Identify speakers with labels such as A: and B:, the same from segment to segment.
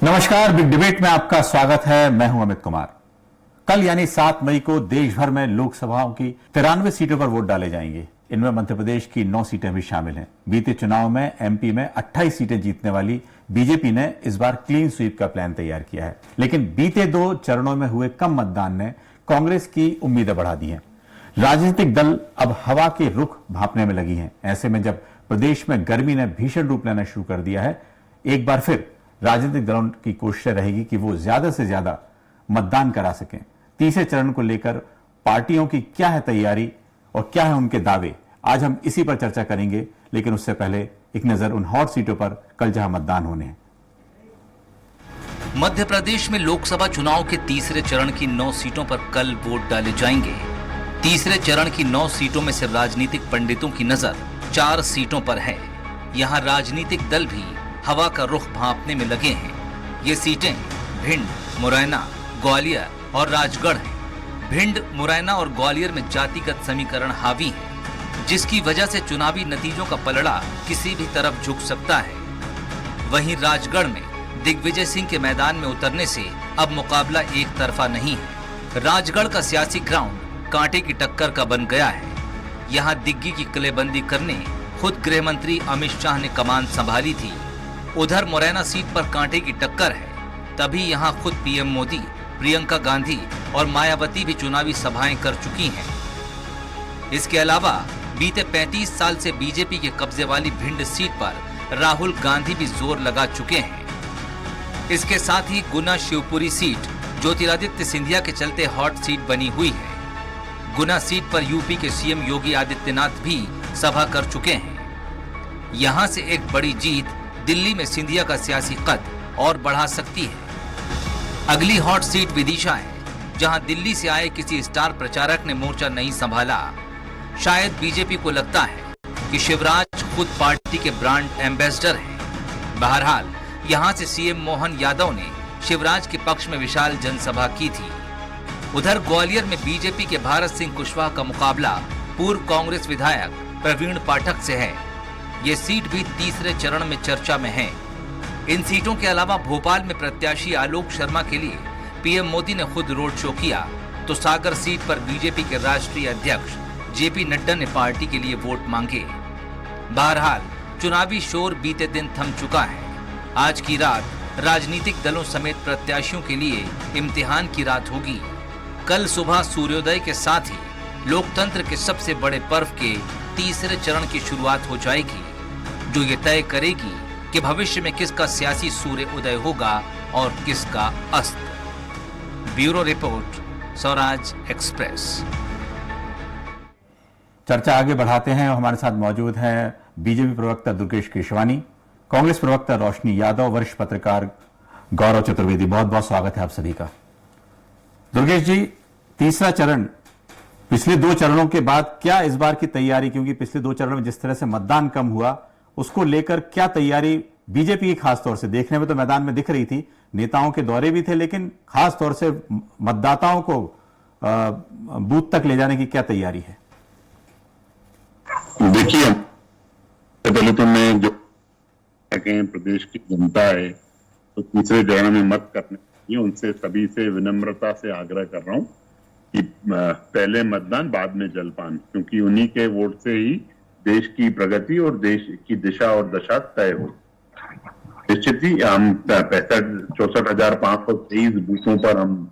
A: नमस्कार, big debate में आपका स्वागत है। मैं हूं अमित कुमार। कल यानी 7 मई को देश भर में लोकसभाओं की 93 सीटों पर वोट डाले जाएंगे। इनमें मध्य प्रदेश की 9 सीटें भी शामिल हैं। बीते चुनाव में एमपी में 28 सीटें जीतने वाली बीजेपी ने इस बार क्लीन स्वीप का प्लान तैयार किया है, लेकिन बीते 2 चरणों में हुए कम मतदान ने कांग्रेस की उम्मीदें बढ़ा दी हैं। राजनीतिक दल अब हवा के रुख भांपने में लगी हैं। ऐसे में जब प्रदेश में गर्मी ने भीषण रूप लेना शुरू कर दिया है, एक बार फिर राजनीतिक दलों की कोशिश रहेगी कि वो ज्यादा से ज्यादा मतदान करा सकें। तीसरे चरण को लेकर पार्टियों की क्या है तैयारी और क्या है उनके दावे, आज हम इसी पर चर्चा करेंगे। लेकिन उससे पहले एक नजर उन हॉट सीटों पर कल जहां मतदान होने हैं।
B: मध्य प्रदेश में लोकसभा चुनाव के तीसरे चरण की 9 सीटों पर कल वोट डाले जाएंगे। तीसरे चरण की 9 सीटों में से राजनीतिक पंडितों की नजर 4 सीटों पर है। यहाँ राजनीतिक दल भी हवा का रुख भांपने में लगे हैं। ये सीटें भिंड, मुरैना, ग्वालियर और राजगढ़ हैं। भिंड, मुरैना और ग्वालियर में जातिगत समीकरण हावी है, जिसकी वजह से चुनावी नतीजों का पलड़ा किसी भी तरफ झुक सकता है। वहीं राजगढ़ में दिग्विजय सिंह के मैदान में उतरने से अब मुकाबला एक तरफा नहीं है। राजगढ़ का सियासी ग्राउंड कांटे की टक्कर का बन गया है। यहाँ दिग्गी की किलेबंदी करने खुद गृह मंत्री अमित शाह ने कमान संभाली थी। उधर मुरैना सीट पर कांटे की टक्कर है, तभी यहाँ खुद पीएम मोदी, प्रियंका गांधी और मायावती भी चुनावी सभाएं कर चुकी हैं। इसके अलावा बीते 35 साल से बीजेपी के कब्जे वाली भिंड सीट पर राहुल गांधी भी जोर लगा चुके हैं। इसके साथ ही गुना शिवपुरी सीट ज्योतिरादित्य सिंधिया के चलते हॉट सीट बनी हुई है। गुना सीट पर यूपी के सीएम योगी आदित्यनाथ भी सभा कर चुके हैं। यहां से एक बड़ी जीत दिल्ली में सिंधिया का सियासी कद और बढ़ा सकती है। अगली हॉट सीट विदिशा है, जहां दिल्ली से आए किसी स्टार प्रचारक ने मोर्चा नहीं संभाला। शायद बीजेपी को लगता है कि शिवराज खुद पार्टी के ब्रांड एम्बेसडर हैं। बहरहाल यहां से सीएम मोहन यादव ने शिवराज के पक्ष में विशाल जनसभा की थी। उधर ग्वालियर में बीजेपी के भारत सिंह कुशवाहा का मुकाबला पूर्व कांग्रेस विधायक प्रवीण पाठक से है। ये सीट भी तीसरे चरण में चर्चा में है। इन सीटों के अलावा भोपाल में प्रत्याशी आलोक शर्मा के लिए पीएम मोदी ने खुद रोड शो किया, तो सागर सीट पर बीजेपी के राष्ट्रीय अध्यक्ष जेपी नड्डा ने पार्टी के लिए वोट मांगे। बहरहाल चुनावी शोर बीते दिन थम चुका है। आज की रात राजनीतिक दलों समेत प्रत्याशियों के लिए इम्तिहान की रात होगी। कल सुबह सूर्योदय के साथ ही लोकतंत्र के सबसे बड़े पर्व के तीसरे चरण की शुरुआत हो जाएगी, जो ये तय करेगी कि भविष्य में किसका सियासी सूर्य उदय होगा और किसका अस्त। Bureau report, Swaraj express.
A: चर्चा आगे बढ़ाते हैं। हमारे साथ मौजूद हैं बीजेपी प्रवक्ता दुर्गेश केशवानी, कांग्रेस प्रवक्ता रोशनी यादव, वरिष्ठ पत्रकार गौरव चतुर्वेदी। बहुत बहुत स्वागत है आप सभी का। दुर्गेश जी, तीसरा चरण, पिछले 2 चरणों के बाद क्या इस बार की तैयारी, क्योंकि पिछले 2 चरणों में जिस तरह से मतदान कम हुआ, उसको लेकर क्या तैयारी बीजेपी की खास तौर से? देखने में तो मैदान में दिख रही थी, नेताओं के दौरे भी थे, लेकिन खास तौर से मतदाताओं को बूथ तक ले जाने की क्या तैयारी है?
C: देखिए, पहले तो मैं जो प्रदेश की जनता है तो तीसरे चरण में मत करने, उनसे सभी से विनम्रता से आग्रह कर रहा हूं कि पहले मतदान बाद में जलपान, क्योंकि उन्हीं के वोट से ही देश की प्रगति और देश की दिशा और दशा तय हो। निश्चित ही हम 64,523 बूथों पर हम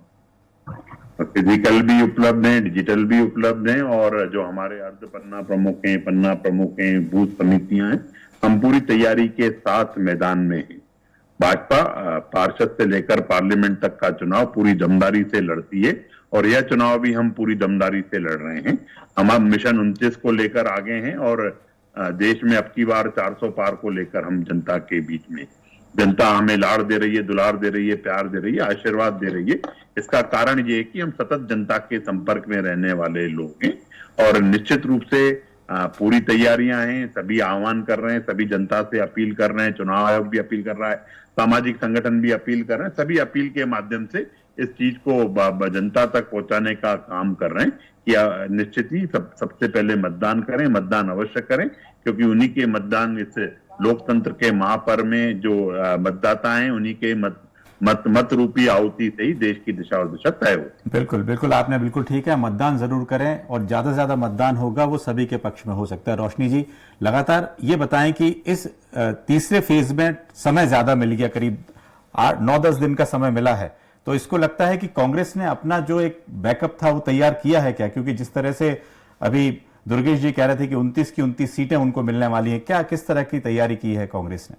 C: फिजिकल भी उपलब्ध हैं, डिजिटल भी उपलब्ध हैं, और जो हमारे अर्ध पन्ना प्रमुख हैं, पन्ना प्रमुख हैं, बूथ समितियां हैं, हम पूरी तैयारी के साथ मैदान में हैं। भाजपा पार्षद से लेकर पार्लियामेंट तक का चुनाव पूरी दमदारी से लड़ती है, और यह चुनाव भी हम पूरी दमदारी से लड़ रहे हैं। हम मिशन 29 को लेकर आगे हैं, और देश में अब की बार 400 पार को लेकर हम जनता के बीच में। जनता हमें लाड़ दे रही है, दुलार दे रही है, प्यार दे रही है, आशीर्वाद दे रही है। इसका कारण ये है कि हम सतत जनता के संपर्क में रहने वाले लोग हैं, और निश्चित रूप से पूरी तैयारियां हैं। सभी आह्वान कर रहे हैं, सभी जनता से अपील कर रहे हैं, चुनाव आयोग भी अपील कर रहा है, सामाजिक संगठन भी अपील कर रहे हैं। सभी अपील के माध्यम से इस चीज को जनता तक पहुंचाने का काम कर रहे हैं कि निश्चित ही सबसे पहले मतदान करें, मतदान अवश्य करें, क्योंकि उन्हीं के मतदान, इस लोकतंत्र के महापर्व में जो मतदाता हैं, उन्हीं के मत रूपी आहुति से ही देश की दिशा और दिशा तय होती।
A: बिल्कुल बिल्कुल, आपने बिल्कुल ठीक है, मतदान जरूर करें और ज्यादा से ज्यादा मतदान होगा वो सभी के पक्ष में हो सकता है। रोशनी जी, लगातार ये बताएं कि इस तीसरे फेज में समय ज्यादा मिल गया, करीब 9-10 दिन का समय मिला है, तो इसको लगता है कि कांग्रेस ने अपना जो एक बैकअप था वो तैयार किया है क्या? क्योंकि जिस तरह से अभी दुर्गेश जी कह रहे थे कि 29 की 29 सीटें उनको मिलने वाली हैं, क्या किस तरह की तैयारी की है कांग्रेस ने?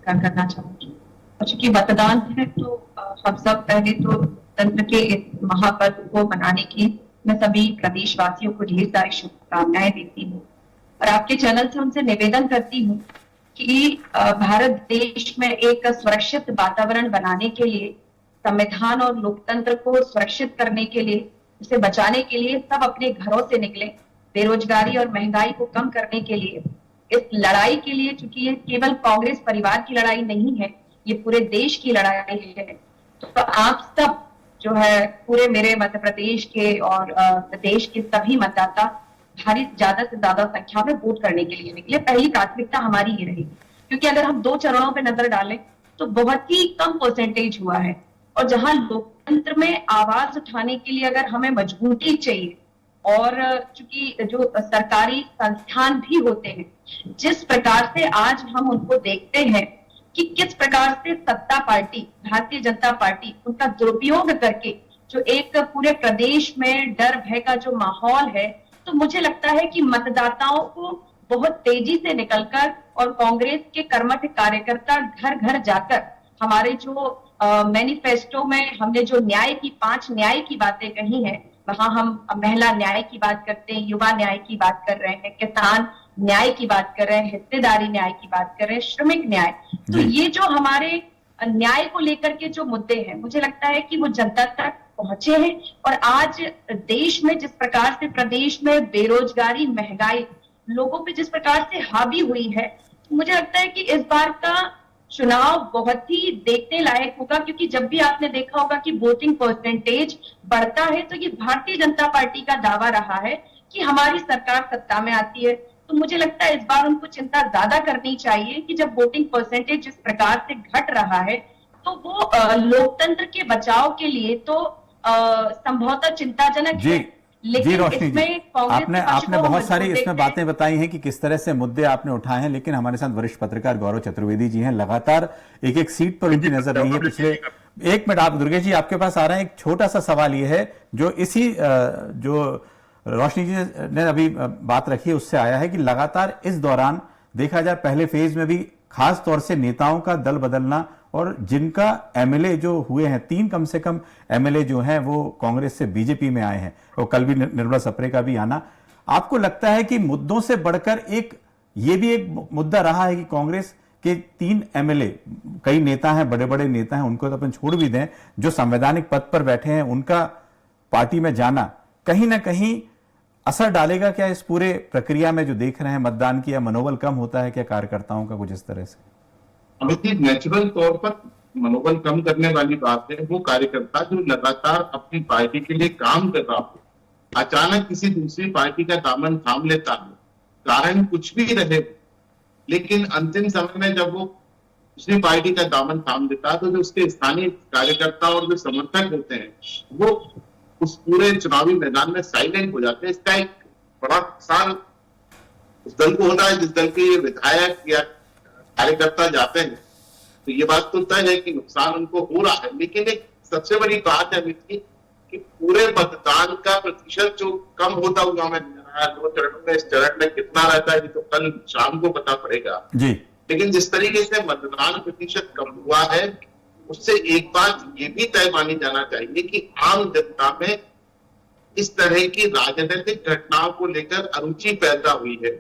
D: करना चाहूंगी, चूंकि मतदान है तो हम सब पहले तो तंत्र के इस महापर्व को मनाने की मैं सभी प्रदेशवासियों को ढेर सारी शुभकामनाएं देती हूँ और आपके चैनल से उनसे निवेदन करती हूँ कि भारत देश में एक सुरक्षित वातावरण बनाने के लिए, संविधान और लोकतंत्र को सुरक्षित करने के लिए, उसे बचाने के लिए सब अपने घरों से निकले, बेरोजगारी और महंगाई को कम करने के लिए, इस लड़ाई के लिए, चूंकि ये केवल कांग्रेस परिवार की लड़ाई नहीं है, ये पूरे देश की लड़ाई है। तो आप सब जो है पूरे मेरे मध्य प्रदेश के और देश के सभी मतदाता ज्यादा से ज्यादा संख्या में वोट करने के लिए निकले। पहली प्राथमिकता हमारी ये रहेगी, क्योंकि अगर हम 2 चरणों पे नजर डालें तो बहुत ही कम परसेंटेज हुआ है और जहां लोकतंत्र में आवाज उठाने के लिए अगर हमें मजबूती चाहिए और चूंकि जो सरकारी संस्थान भी होते हैं, जिस प्रकार से आज हम उनको देखते हैं कि किस प्रकार से सत्ता पार्टी भारतीय जनता पार्टी उनका दुरुपयोग करके जो एक पूरे प्रदेश में डर भय का जो माहौल है, तो मुझे लगता है कि मतदाताओं को बहुत तेजी से निकलकर और कांग्रेस के कर्मठ कार्यकर्ता घर घर जाकर हमारे जो मैनिफेस्टो में हमने जो 5 न्याय की बातें कही है, वहां हम महिला न्याय की बात करते हैं, युवा न्याय की बात कर रहे हैं, किसान न्याय की बात कर रहे हैं, हिस्सेदारी न्याय की बात कर रहे हैं, श्रमिक न्याय। तो ये जो हमारे न्याय को लेकर के जो मुद्दे हैं, मुझे लगता है कि वो जनता तक पहुंचे हैं और आज देश में जिस प्रकार से प्रदेश में बेरोजगारी, महंगाई लोगों पे जिस प्रकार से हावी हुई है, मुझे लगता है कि इस बार का चुनाव बहुत ही देखने लायक होगा, क्योंकि जब भी आपने देखा होगा कि वोटिंग परसेंटेज बढ़ता है तो ये भारतीय जनता पार्टी का दावा रहा है कि हमारी सरकार सत्ता में आती है। तो मुझे लगता है इस बार उनको चिंता ज्यादा करनी चाहिए कि जब वोटिंग परसेंटेज जिस प्रकार से घट रहा है तो वो लोकतंत्र के बचाव के लिए तो संभवतः चिंताजनक है।
A: जी रोशनी जी, आपने बहुत सारी इसमें बातें बताई हैं कि किस तरह से मुद्दे आपने उठाए हैं, लेकिन हमारे साथ वरिष्ठ पत्रकार गौरव चतुर्वेदी जी हैं, लगातार एक सीट पर उनकी नजर रही है पिछले 1 मिनट। आप दुर्गेश जी आपके पास आ रहे हैं, एक छोटा सा सवाल ये है जो इसी जो रोशनी जी ने अभी बात रखी है उससे आया है कि लगातार इस दौरान देखा जाए पहले फेज में भी खास तौर से नेताओं का दल बदलना और जिनका एमएलए जो हुए हैं, 3 कम से कम एमएलए जो हैं वो कांग्रेस से बीजेपी में आए हैं और कल भी निर्मला सप्रे का भी आना, आपको लगता है कि मुद्दों से बढ़कर ये भी एक मुद्दा रहा है कि कांग्रेस के 3 एमएलए, कई नेता हैं, बड़े बड़े नेता हैं, उनको तो अपन छोड़ भी दें, जो संवैधानिक पद पर बैठे हैं, उनका पार्टी में जाना कहीं ना कहीं असर डालेगा क्या इस पूरे प्रक्रिया में जो देख रहे हैं मतदान की? या मनोबल कम होता है क्या कार्यकर्ताओं का कुछ इस तरह से?
E: अमित, नेचुरल तौर पर मनोबल कम करने वाली बात है। वो कार्यकर्ता जो लगातार अपनी पार्टी के लिए काम कर रहा हो, अचानक किसी दूसरी पार्टी का दामन थाम लेता है, कारण कुछ भी रहे, लेकिन अंतिम समय में जब वो दूसरी पार्टी का दामन थाम लेता है तो जो उसके स्थानीय कार्यकर्ता और जो समर्थक होते हैं वो उस पूरे चुनावी मैदान में साइलेंट हो जाते हैं। इसका एक बड़ा नुकसान उस दल को होता है जिस दल के ये विधायक या कार्यकर्ता जाते हैं। तो ये बात तो तय है कि नुकसान उनको हो रहा है, लेकिन एक सबसे बड़ी बात है अमित की कि पूरे मतदान का प्रतिशत जो कम होता हुआ हमें नजर आया 2 चरणों में, इस चरण में कितना रहता है तो कल शाम को पता पड़ेगा जी। लेकिन जिस तरीके से मतदान प्रतिशत कम हुआ है उससे एक बात ये भी तय मानी जाना चाहिए कि आम जनता में इस तरह की राजनीतिक घटनाओं को लेकर अरुचि पैदा हुई है।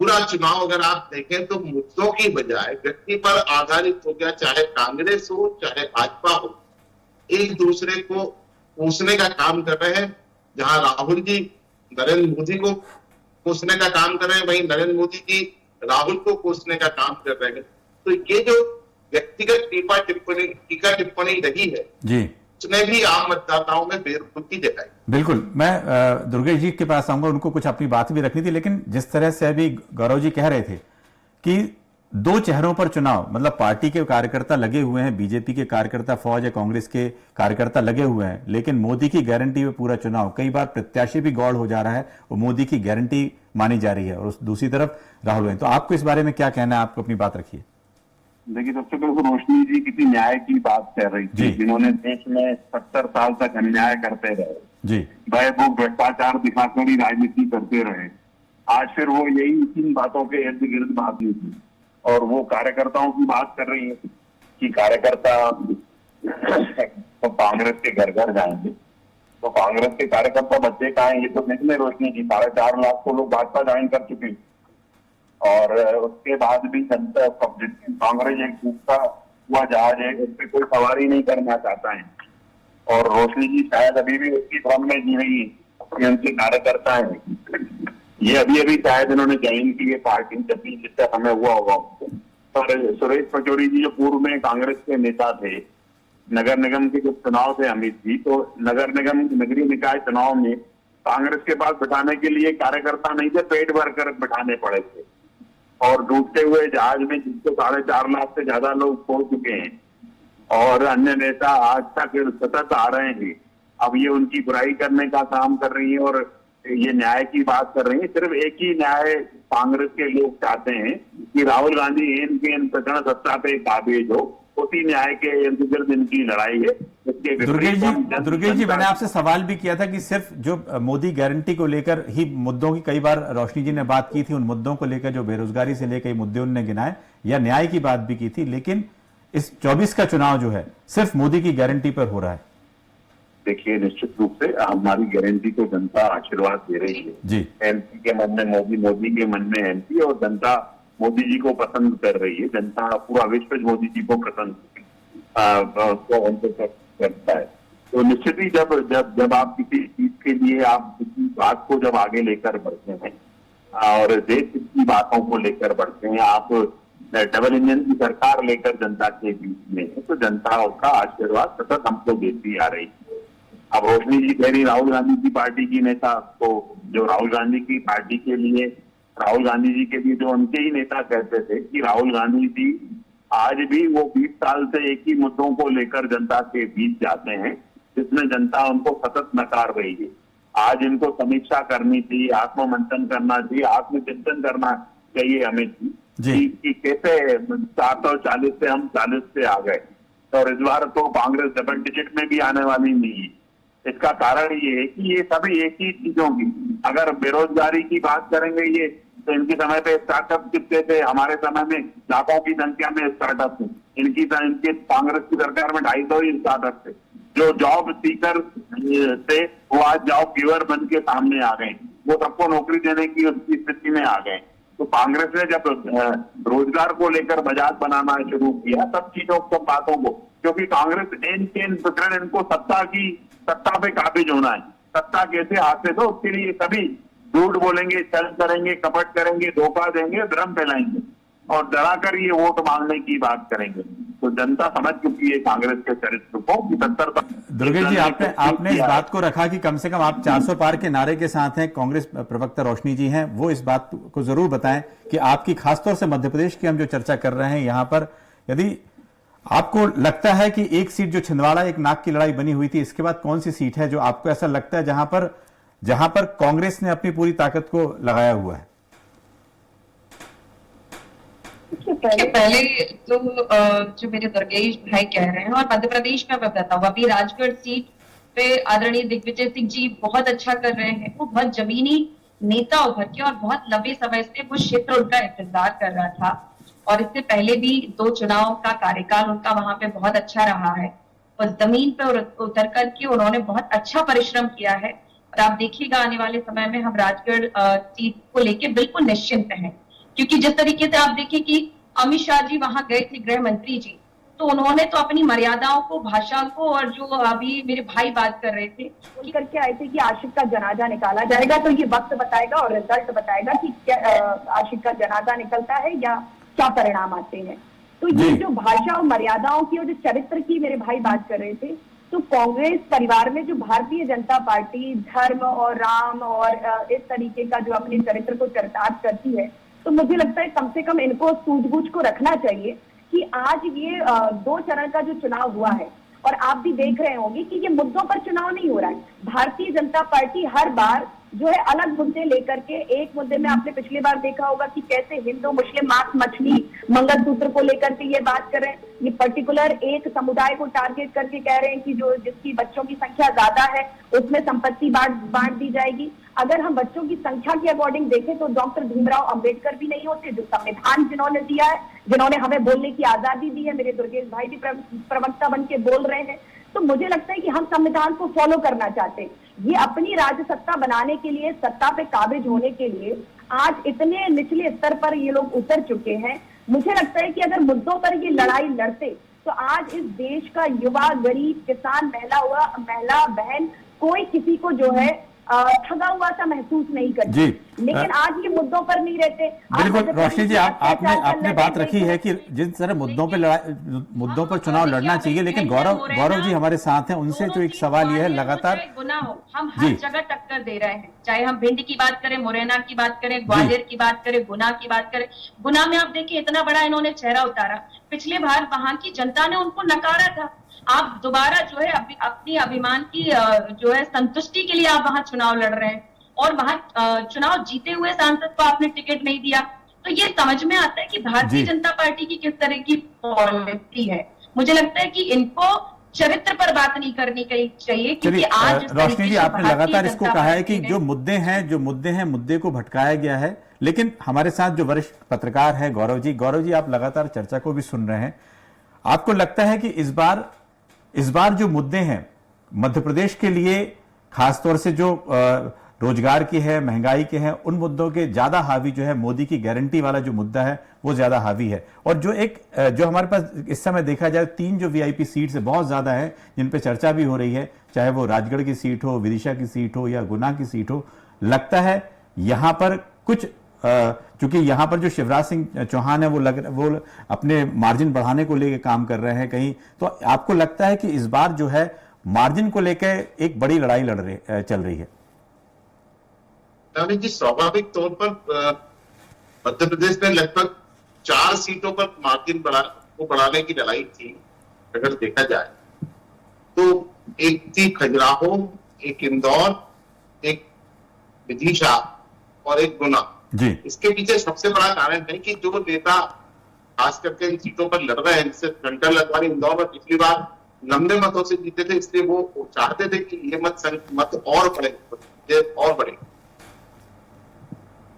E: पूरा चुनाव अगर आप देखें तो मुद्दों की बजाय व्यक्ति पर आधारित हो गया, चाहे कांग्रेस हो चाहे भाजपा हो, एक दूसरे को कोसने का काम कर रहे हैं। जहां राहुल जी नरेंद्र मोदी को कोसने का काम कर रहे हैं, वहीं नरेंद्र मोदी जी राहुल को कोसने का काम कर रहे हैं। तो ये जो व्यक्तिगत टीका टिप्पणी रही है जी, उसने भी आम मतदाताओं में बेरुखी दिखाई।
A: बिल्कुल, मैं दुर्गेश जी के पास आऊंगा, उनको कुछ अपनी बात भी रखनी थी, लेकिन जिस तरह से अभी गौरव जी कह रहे थे कि दो चेहरों पर चुनाव, मतलब पार्टी के कार्यकर्ता लगे हुए हैं, बीजेपी के कार्यकर्ता फौज या कांग्रेस के कार्यकर्ता लगे हुए हैं, लेकिन मोदी की गारंटी में पूरा चुनाव, कई बार प्रत्याशी भी गौड़ हो जा रहा है, वो मोदी की गारंटी मानी जा रही है, और दूसरी तरफ राहुल गांधी। तो आपको इस बारे में क्या कहना है? आपको अपनी बात रखिए।
C: देखिए, सबसे पहले तो रोशनी जी किसी न्याय की बात कर रही थी, जिन्होंने देश में 70 साल तक अन्याय करते रहे
A: जी,
C: भय वो भ्रष्टाचार दिखाकर ही राजनीति करते रहे। आज फिर वो यही इन बातों के इर्द गिर्द बात नहीं थी, और वो कार्यकर्ताओं की बात कर रही है कि कार्यकर्ता तो कांग्रेस के घर घर जाएंगे। तो कांग्रेस के कार्यकर्ता बच्चे कहाँ हैं? ये तो निकले रोशनी जी, 4.5 लाख को लोग भाजपा ज्वाइन कर चुके हैं, और उसके बाद भी जनता कांग्रेस एक टूटता हुआ जहाज है, उस पर कोई सवारी नहीं करना चाहता है। और रोशनी जी शायद अभी भी उसकी भ्रम में जी रही है कि उनके कार्यकर्ता है। ये अभी शायद इन्होंने ज्वाइन की है पार्टी, जब भी जिसका समय हुआ होगा। पर सुरेश पचौरी जी जो पूर्व में कांग्रेस के नेता थे, नगर निगम के जब चुनाव थे अमित जी, तो नगर निगम नगरीय निकाय चुनाव में कांग्रेस के पास बिठाने के लिए कार्यकर्ता नहीं थे, पेट भर कर बिठाने पड़े थे। और डूबते हुए जहाज में जिसको 4.5 लाख से ज्यादा लोग पहुंच चुके हैं, और अन्य नेता आज तक सतत आ रहे हैं। अब ये उनकी बुराई करने का काम कर रही है और ये न्याय की बात कर रही है। सिर्फ एक ही न्याय कांग्रेस के लोग चाहते हैं कि राहुल गांधी इन प्रकरण सत्ता पे काबिज हो, उसी न्याय के इर्द गिर्द इनकी लड़ाई है।
A: दुर्गेश जी, मैंने आपसे सवाल भी किया था कि सिर्फ जो मोदी गारंटी को लेकर ही मुद्दों की कई बार रोशनी जी ने बात की थी, उन मुद्दों को लेकर जो बेरोजगारी से लेकर मुद्दे उन्होंने गिनाए, या न्याय की बात भी की थी, लेकिन इस 24 का चुनाव जो है सिर्फ मोदी की गारंटी पर हो रहा है।
C: देखिए, निश्चित रूप से हमारी गारंटी को जनता आशीर्वाद दे रही है
A: जी।
C: एमपी के मन में मोदी, मोदी के मन में एमपी, और जनता मोदी जी को पसंद कर रही है। जनता पूरा विश्व मोदी जी को पसंद करता है। तो निश्चित ही जब आप किसी चीज के लिए आप किसी बात को जब आगे लेकर बढ़ते हैं और देश की बातों को लेकर बढ़ते हैं, आप डबल इंजन की सरकार लेकर जनता के बीच में है, तो जनता उसका आशीर्वाद सतत हमको देती आ रही है। अब रोशनी जी कह रही राहुल गांधी की पार्टी की नेता, तो जो राहुल गांधी की पार्टी के लिए, राहुल गांधी जी के लिए जो उनके ही नेता कहते थे कि राहुल गांधी जी आज भी वो 20 साल से एक ही मुद्दों को लेकर जनता के बीच जाते हैं, जिसमें जनता उनको सतत नकार रही है। आज इनको समीक्षा करनी चाहिए, आत्ममंथन करना चाहिए, आत्मचिंतन करना चाहिए अमित जी कि कैसे 440 से हम 40 पे आ गए, और इस बार तो कांग्रेस डबल डिजिट में भी आने वाली नहीं है। इसका कारण ये है कि ये सभी एक ही चीजों की, अगर बेरोजगारी की बात करेंगे ये, तो इनके समय पे स्टार्टअप कितने थे, हमारे समय में लाखों की संख्या में स्टार्टअप थे। इनके कांग्रेस की सरकार में 250 ही स्टार्टअप थे। जो जॉब सीकर थे वो आज जॉब गिवर बन के सामने आ गए, वो सबको नौकरी देने की उसकी स्थिति में आ गए। तो कांग्रेस ने जब रोजगार को लेकर मजाक बनाना शुरू किया, सब चीजों सब बातों को, क्योंकि कांग्रेस प्रकरण इनको सत्ता पे काबिज होना है, सत्ता कैसे हाथ से दो, उसके लिए सभी झूठ बोलेंगे, छल करेंगे, कपट करेंगे, धोखा देंगे, भ्रम फैलाएंगे और डराकर ये वोट मांगने की बात करेंगे। तो जनता समझ चुकी है कांग्रेस के चरित्र को कि 70।
A: दुर्गेश जी, आपने इस बात को रखा कि कम से कम आप 400 पार के नारे के साथ हैं, कांग्रेस प्रवक्ता रोशनी जी हैं, वो इस बात को जरूर बताएं कि आपकी खासतौर से मध्य प्रदेश की हम जो चर्चा कर रहे हैं यहां पर, यदि आपको लगता है कि एक सीट जो छिंदवाड़ा एक नाक की लड़ाई बनी हुई थी, इसके बाद कौन सी सीट है जो आपको ऐसा लगता है जहां पर कांग्रेस ने अपनी पूरी ताकत को लगाया हुआ है?
D: पहले तो जो मेरे दुर्गेश भाई कह रहे हैं, और मध्य प्रदेश में मैं बताऊँ, अभी राजगढ़ सीट पे आदरणीय दिग्विजय सिंह जी बहुत अच्छा कर रहे हैं। वो बहुत जमीनी नेता उभर के, और बहुत लंबे समय से वो क्षेत्र उनका इंतजार कर रहा था, और इससे पहले भी 2 चुनाव का कार्यकाल उनका वहां पे बहुत अच्छा रहा है। और जमीन पे उतर करके उन्होंने बहुत अच्छा परिश्रम किया है, और आप देखिएगा आने वाले समय में हम राजगढ़ सीट को लेके बिल्कुल निश्चिंत हैं। क्योंकि जिस तरीके से आप देखिए कि अमित शाह जी वहां गए थे, गृह मंत्री जी, तो उन्होंने तो अपनी मर्यादाओं को, भाषा को, और जो अभी मेरे भाई बात कर रहे थे
F: बोल करके आए थे कि आशिक का जनाजा निकाला जाएगा, तो ये वक्त बताएगा और रिजल्ट बताएगा कि क्या आशिक का जनाजा निकलता है या क्या परिणाम आते हैं। तो ये जो भाषा और मर्यादाओं की और जो चरित्र की मेरे भाई बात कर रहे थे, तो कांग्रेस परिवार में जो भारतीय जनता पार्टी धर्म और राम और इस तरीके का जो अपने चरित्र को चरितार्थ करती है, तो मुझे लगता है कम से कम इनको सूझबूझ को रखना चाहिए कि आज ये 2 चरण का जो चुनाव हुआ है, और आप भी देख रहे होंगे कि ये मुद्दों पर चुनाव नहीं हो रहा है। भारतीय जनता पार्टी हर बार जो है अलग मुद्दे लेकर के, एक मुद्दे में आपने पिछली बार देखा होगा कि कैसे हिंदू मुस्लिम मांस मछली मंगलसूत्र को लेकर के ये बात कर रहे हैं, ये पर्टिकुलर एक समुदाय को टारगेट करके कह रहे हैं कि जो जिसकी बच्चों की संख्या ज्यादा है उसमें संपत्ति बांट दी जाएगी। अगर हम बच्चों की संख्या के अकॉर्डिंग देखें तो डॉक्टर भीमराव अंबेडकर भी नहीं होते, जो संविधान जिन्होंने दिया है, जिन्होंने हमें बोलने की आजादी दी है, मेरे दुर्गेश भाई भी प्रवक्ता बन के बोल रहे हैं। तो मुझे लगता है कि हम संविधान को फॉलो करना चाहते हैं। ये अपनी राजसत्ता बनाने के लिए, सत्ता पे काबिज होने के लिए आज इतने निचले स्तर पर ये लोग उतर चुके हैं। मुझे लगता है कि अगर मुद्दों पर ये लड़ाई लड़ते तो आज इस देश का युवा, गरीब, किसान, महिला बहन कोई किसी को जो है ठगा हुआ सा महसूस नहीं करती। लेकिन आज ये मुद्दों पर नहीं रहते।
A: बिल्कुल रोशनी जी, आपने बात रखी है कि जिन तरह मुद्दों पर चुनाव लड़ना चाहिए, लेकिन गौरव जी हमारे साथ हैं, उनसे तो एक सवाल ये है, लगातार
D: गुना हो, हम हर जगह टक्कर दे रहे हैं, चाहे हम भिंड की बात करें, मुरैना की बात करें, ग्वालियर की बात करें, गुना की बात करें। गुना में आप देखिए इतना बड़ा इन्होंने चेहरा उतारा, पिछले बार वहां की जनता ने उनको नकारा था। आप दोबारा जो है अपनी अभिमान की जो है संतुष्टि के लिए आप वहां चुनाव लड़ रहे हैं, और वहां चुनाव जीते हुए सांसद को आपने टिकट नहीं दिया। तो ये समझ में आता है कि भारतीय जनता पार्टी की किस तरह की पॉलिसी है। मुझे लगता है कि इनको चरित्र पर बात नहीं करनी चाहिए, क्योंकि आज
A: रोशनी जी आपने लगातार इसको कहा है कि जो मुद्दे हैं मुद्दे को भटकाया गया है। लेकिन हमारे साथ जो वरिष्ठ पत्रकार है गौरव जी आप लगातार चर्चा को भी सुन रहे हैं। आपको लगता है कि इस बार जो मुद्दे हैं मध्य प्रदेश के लिए, खासतौर से जो रोजगार की है, महंगाई के हैं, उन मुद्दों के ज्यादा हावी जो है मोदी की गारंटी वाला जो मुद्दा है वो ज्यादा हावी है। और जो हमारे पास इस समय देखा जाए 3 जो वीआईपी सीट्स है बहुत ज्यादा है, जिन पे चर्चा भी हो रही है, चाहे वो राजगढ़ की सीट हो, विदिशा की सीट हो या गुना की सीट हो। लगता है यहां पर कुछ चूंकि यहां पर जो शिवराज सिंह चौहान है वो अपने मार्जिन बढ़ाने को लेकर काम कर रहे हैं कहीं, तो आपको लगता है कि इस बार जो है मार्जिन को लेकर एक बड़ी लड़ाई चल रही है?
E: जी स्वाभाविक तौर पर मध्य प्रदेश में लगभग 4 सीटों पर मार्जिन बढ़ाने की लड़ाई थी। अगर देखा जाए तो एक थी खजुराहो, एक इंदौर, एक विदिशा और एक गुना
A: जी।
E: इसके पीछे सबसे बड़ा कारण है कि जो नेता खास करके इन सीटों पर लड़ रहे हैं, जैसे शंकर लखवानी इंदौर में पिछली बार 90 मतों से जीते थे, इसलिए वो चाहते थे कि ये मत और बढ़े।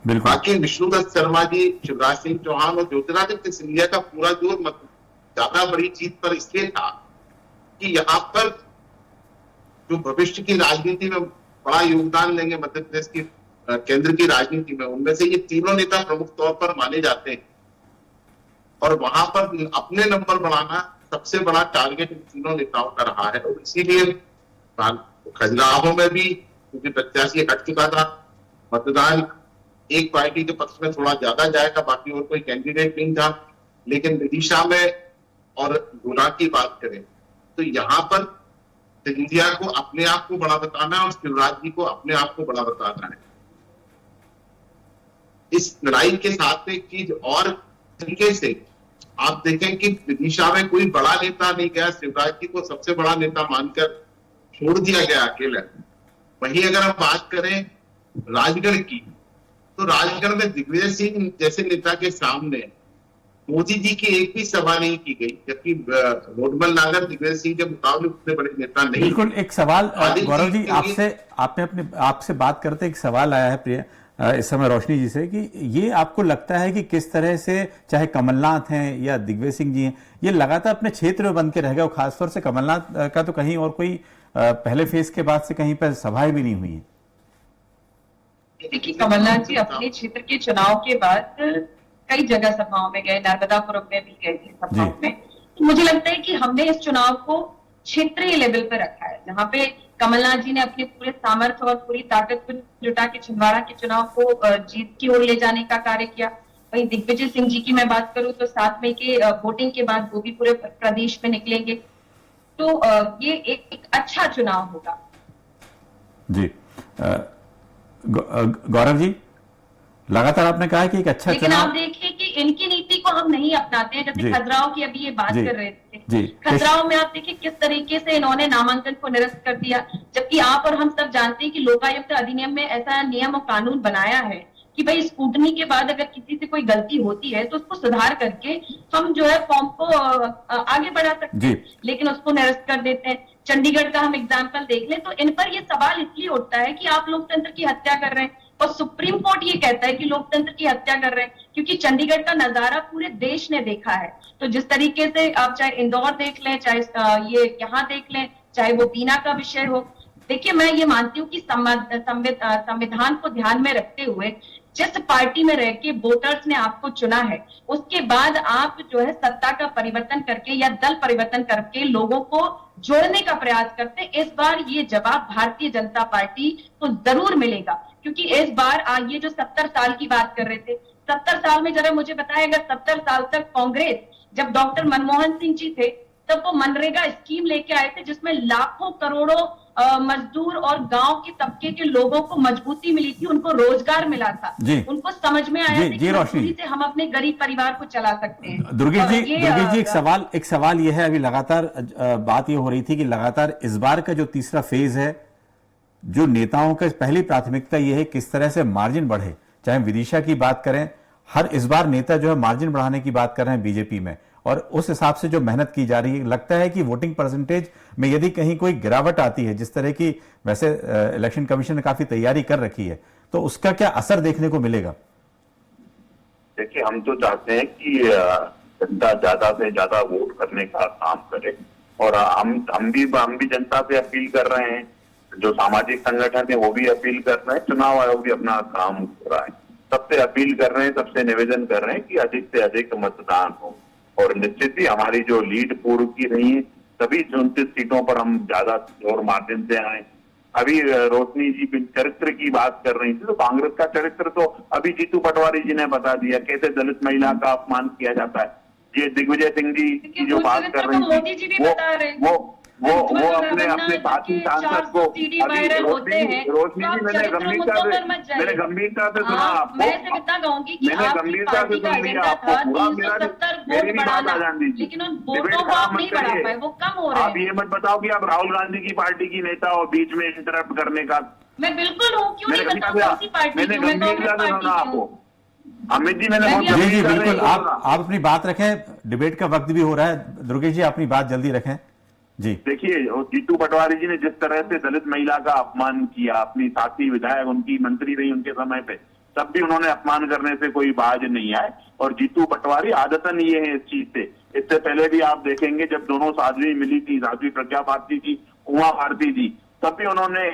A: बिल्कुल।
E: बाकी विष्णुदत्त शर्मा जी, शिवराज सिंह चौहान और ज्योतिरादित्य सिंधिया का पूरा जोर ज्यादा बड़ी जीत पर इसलिए था कि यहाँ पर जो भविष्य की राजनीति में बड़ा योगदान देंगे मध्य प्रदेश की केंद्र की राजनीति में, उनमें से ये तीनों नेता प्रमुख तौर पर माने जाते हैं। और वहां पर अपने नंबर बढ़ाना सबसे बड़ा टारगेट इन तीनों नेताओं का रहा है। और इसीलिए खजुराहो में भी क्योंकि प्रत्याशी हट चुका था, मतदान एक पार्टी के पक्ष में थोड़ा ज्यादा जाएगा, बाकी और कोई कैंडिडेट नहीं था। लेकिन विदिशा में और गुना की बात करें तो यहाँ पर सिंधिया को अपने आप को बड़ा बताना है और शिवराज जी को अपने आप को बड़ा बताना है। इस लड़ाई के साथ एक चीज और तरीके से आप देखें कि विदिशा में कोई बड़ा नेता नहीं गया, शिवराज जी को सबसे बड़ा नेता मानकर छोड़ दिया गया अकेले। वहीं अगर हम बात करें राजगढ़ की, तो राजगढ़ में दिग्विजय सिंह जैसे नेता के सामने मोदी जी की एक भी सभा नहीं की गई, जबकि रोडमल नागर दिग्विजय सिंह के मुकाबले उतने बड़े नेता नहीं।
A: बिल्कुल। एक सवाल गौरव जी आपसे बात करते एक सवाल आया है प्रिय इस समय रोशनी जी से, कि ये आपको लगता है कि किस तरह से चाहे कमलनाथ हैं या दिग्विजय सिंह जी हैं, ये लगातार अपने क्षेत्र में बन के रह गए, और खासतौर से कमलनाथ का तो कहीं और कोई पहले फेज के बाद से कहीं पर सभाएं भी नहीं हुई है।
D: देखिए कमलनाथ जी अपने क्षेत्र के चुनाव के बाद कई जगह सभाओं में गए, नर्मदापुरम में भी गए थे सभाओं में। तो मुझे लगता है कि हमने इस चुनाव को क्षेत्रीय लेवल पर रखा है, जहाँ पे कमलनाथ जी ने अपने पूरे सामर्थ्य और पूरी ताकत को जुटा के छिंदवाड़ा के चुनाव को जीत की ओर ले जाने का कार्य किया। वहीं दिग्विजय सिंह जी की मैं बात करूं तो 7 मई के वोटिंग के बाद वो भी पूरे प्रदेश में निकलेंगे, तो ये एक अच्छा चुनाव होगा।
A: जी। गौरव जी लगातार आपने कहा है कि एक अच्छा
D: लेकिन
A: चुनाव।
D: आप देखिए कि इनकी नीति को हम नहीं अपनाते हैं।
A: जी।
D: जैसे खजुराहो की अभी ये बात
A: जी।
D: कर रहे थे,
A: जी।
D: खजुराहो में आप देखिए किस तरीके से इन्होंने नामांकन को निरस्त कर दिया, जबकि आप और हम सब जानते हैं कि लोकायुक्त अधिनियम में ऐसा नियम और कानून बनाया है कि भाई स्कूटनी के बाद अगर किसी से कोई गलती होती है तो उसको सुधार करके हम जो है फॉर्म को आगे बढ़ा सकते
A: जी।
D: हैं, लेकिन उसको निरस्त कर देते हैं। चंडीगढ़ का हम एग्जाम्पल देख लें तो इन पर ये सवाल इसलिए उठता है कि आप लोकतंत्र की हत्या कर रहे हैं, और सुप्रीम कोर्ट ये कहता है कि लोकतंत्र की हत्या कर रहे हैं, क्योंकि चंडीगढ़ का नजारा पूरे देश ने देखा है। तो जिस तरीके से आप चाहे इंदौर देख लें, चाहे ये यहाँ देख लें, चाहे वो बीना का विषय हो, देखिए मैं ये मानती हूँ कि संविधान को ध्यान में रखते हुए जिस पार्टी में रह के वोटर्स ने आपको चुना है, उसके बाद आप जो है सत्ता का परिवर्तन करके या दल परिवर्तन करके लोगों को जोड़ने का प्रयास करते हैं। इस बार ये जवाब भारतीय जनता पार्टी को जरूर मिलेगा, क्योंकि इस बार ये जो 70 साल की बात कर रहे थे, 70 साल में जरा मुझे बताएगा, 70 साल तक कांग्रेस, जब डॉक्टर मनमोहन सिंह जी थे तब वो मनरेगा स्कीम लेके आए थे जिसमें लाखों करोड़ों मजदूर और गांव के तबके के लोगों को मजबूती मिली थी, उनको रोजगार मिला था, उनको समझ में आया था कि
A: रोशनी
D: से हम अपने गरीब परिवार को चला सकते हैं।
A: दुर्गेश जी एक सवाल ये है, अभी लगातार बात ये हो रही थी कि लगातार इस बार का जो तीसरा फेज है, जो नेताओं का पहली प्राथमिकता ये है किस तरह से मार्जिन बढ़े, चाहे विदिशा की बात करें, हर इस बार नेता जो है मार्जिन बढ़ाने की बात कर रहे हैं बीजेपी में, और उस हिसाब से जो मेहनत की जा रही है, लगता है कि वोटिंग परसेंटेज में यदि कहीं कोई गिरावट आती है, जिस तरह की वैसे इलेक्शन कमीशन ने काफी तैयारी कर रखी है, तो उसका क्या असर देखने को मिलेगा?
C: देखिए, हम तो चाहते हैं कि जनता ज्यादा से ज्यादा वोट करने का काम करे, और हम भी जनता से अपील कर रहे हैं, जो सामाजिक संगठन है वो भी अपील कर रहे हैं, चुनाव आयोग भी अपना काम कर रहा है, सबसे अपील कर रहे हैं, सबसे निवेदन कर रहे हैं कि अधिक से अधिक मतदान हो, और निश्चित ही हमारी जो लीड पूर्व की रही है सभी 29 सीटों पर हम ज्यादा और मार्जिन से आए। अभी रोशनी जी चरित्र की बात कर रही थी, तो कांग्रेस का चरित्र तो अभी जीतू पटवारी जी ने बता दिया, कैसे दलित महिला का अपमान किया जाता है। ये दिग्विजय सिंह जी की जो बात कर रही थी, वो अपने साथी सांसद को, रोशनी जी मैंने गंभीरता से सुना आपको, मैंने गंभीरता से सुन लिया आपको पूरा, मेरी भी बात आ जान दीजिए,
D: लेकिन उन वोटों को आप नहीं बढ़ा पाए, वो कम हो रहे हैं।
C: आप ये मत बताओ कि आप राहुल गांधी की पार्टी की नेता और बीच में इंटरप्ट करने का।
D: मैं बिल्कुल हूँ, क्यों नहीं बताऊँ,
C: मैंने गंभीरता से सुना आपको अमित जी, मैंने
A: जी बिल्कुल, आप अपनी बात रखें, डिबेट का वक्त भी हो रहा है। दुर्गेश जी अपनी बात जल्दी रखें जी।
C: देखिए, जीतू पटवारी जी ने जिस तरह से दलित महिला का अपमान किया, अपनी साथी विधायक उनकी मंत्री रही उनके समय पे, तब भी उन्होंने अपमान करने से कोई बाज नहीं आए, और जीतू पटवारी आदतन ये है इस चीज से। इससे पहले भी आप देखेंगे जब दोनों साध्वी मिली थी, साध्वी प्रज्ञा भारती जी, उमा भारती जी, तब भी उन्होंने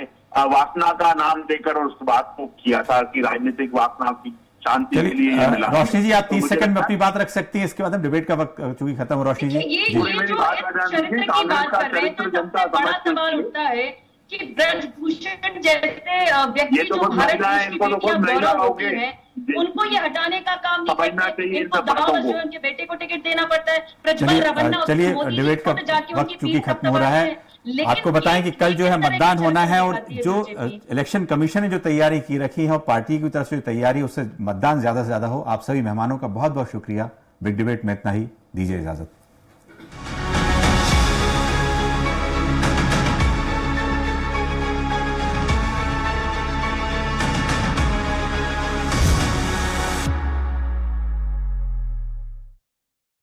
C: वासना का नाम देकर उस बात को किया था कि राजनीतिक वासना की शांति के लिए मिला।
A: रोशनी जी आप 30 सेकंड में अपनी बात रख सकती हैं, इसके बाद हम डिबेट का वक्त चूंकि खत्म हो। रोशनी जी
D: ये जो चरित्र की बात कर रहे हैं, तो सबसे बड़ा सवाल उठता है कि ब्रजभूषण जैसे व्यक्ति जो भारत देश की बेटियां गौरव होती हैं, उनको ये हटाने का काम नहीं करते, इनको दबाव में उनके बेटे को टिकट देना पड़ता है।
A: चलिए डिबेट का वक्त चूंकि खत्म हो रहा है, आपको बताएं कि कल जो है मतदान होना है, और जो इलेक्शन कमीशन ने जो तैयारी की रखी है और पार्टी की तरफ से जो तैयारी, उससे मतदान ज्यादा से ज्यादा हो। आप सभी मेहमानों का बहुत बहुत शुक्रिया। बिग डिबेट में इतना ही, दीजिए इजाजत।